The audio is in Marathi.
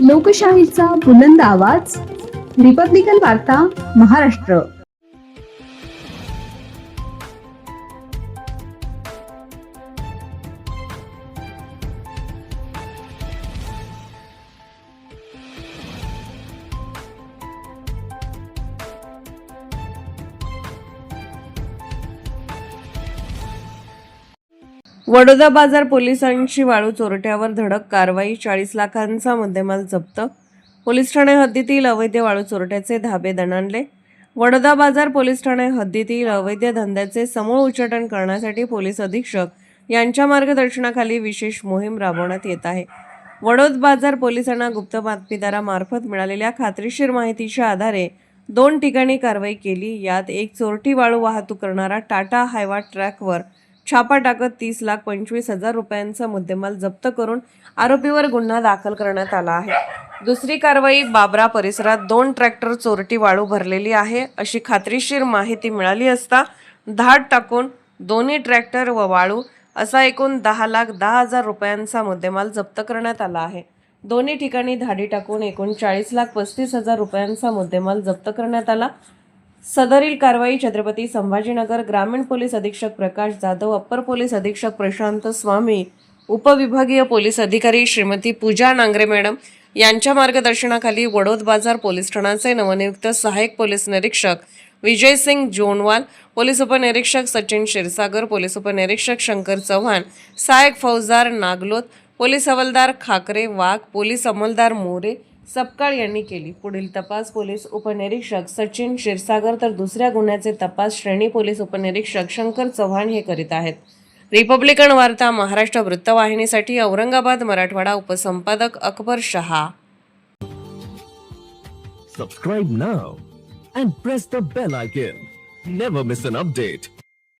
लोकशाहीचा बुलंद आवाज, रिपब्लिकन वार्ता, महाराष्ट्र. वडोदा बाजार पोलिसांची वाळू चोरट्यावर धडक कारवाई. 40 लाखांचा मुद्देमाल जप्त. पोलीस ठाणे हद्दीतील अवैध वाळू चोरट्याचे धाबे दणाणले. वडोदा बाजार पोलीस ठाणे हद्दीतील अवैध धंद्याचे समूळ उच्चाटन करण्यासाठी पोलीस अधीक्षक यांच्या मार्गदर्शनाखाली विशेष मोहीम राबवण्यात येत आहे. वडोद बाजार पोलिसांना गुप्त बातमीदारामार्फत मिळालेल्या खात्रीशीर माहितीच्या आधारे 2 ठिकाणी कारवाई केली. यात एक चोरटी वाळू वाहतूक करणारा टाटा हायवा ट्रकवर छापा टाकत 30,25,000 रुपयांचा मुद्देमाल जप्त करून आरोपीवर गुन्हा दाखल करण्यात आला आहे. दुसरी कारवाई बाबरा परिसरात 2 ट्रॅक्टर चोरटी वाळू भरलेली आहे अशी खात्रीशीर माहिती मिळाली असता धाड टाकून दोन्ही ट्रॅक्टर व वाळू असा एकूण 10,10,000 रुपयांचा मुद्देमाल जप्त करण्यात आला आहे. दोन्ही ठिकाणी धाडी टाकून एकूण 40,35,000 रुपयांचा मुद्देमाल जप्त करण्यात आला. सदरील कारवाई छत्रपती संभाजीनगर ग्रामीण पोलीस अधीक्षक प्रकाश जाधव, अप्पर पोलीस अधीक्षक प्रशांत स्वामी, उपविभागीय पोलीस अधिकारी श्रीमती पूजा नांगरे मॅडम यांच्या मार्गदर्शनाखाली वडोद बाजार पोलीस ठाण्याचे नवनियुक्त सहाय्यक पोलीस निरीक्षक विजय सिंग जोनवाल, पोलीस उपनिरीक्षक सचिन क्षीरसागर, पोलीस उपनिरीक्षक शंकर चव्हाण, सहाय्यक फौजदार नागलोत, पोलीस हवालदार खाकरे वाघ, पोलीस अंमलदार मोरे सपकाळ यांनी केली. पुढील तपास पोलीस उपनिरीक्षक सचिन क्षीरसागर तर दुसऱ्या गुन्ह्याचे तपास श्रेणी पोलीस उपनिरीक्षक शंकर चव्हाण हे करीत आहेत. रिपब्लिकन वार्ता Maharashtra वृत्तवाहिनीसाठी Aurangabad Marathwada उपसंपादक Akbar Shah. Subscribe now and press the bell icon. Never miss an update.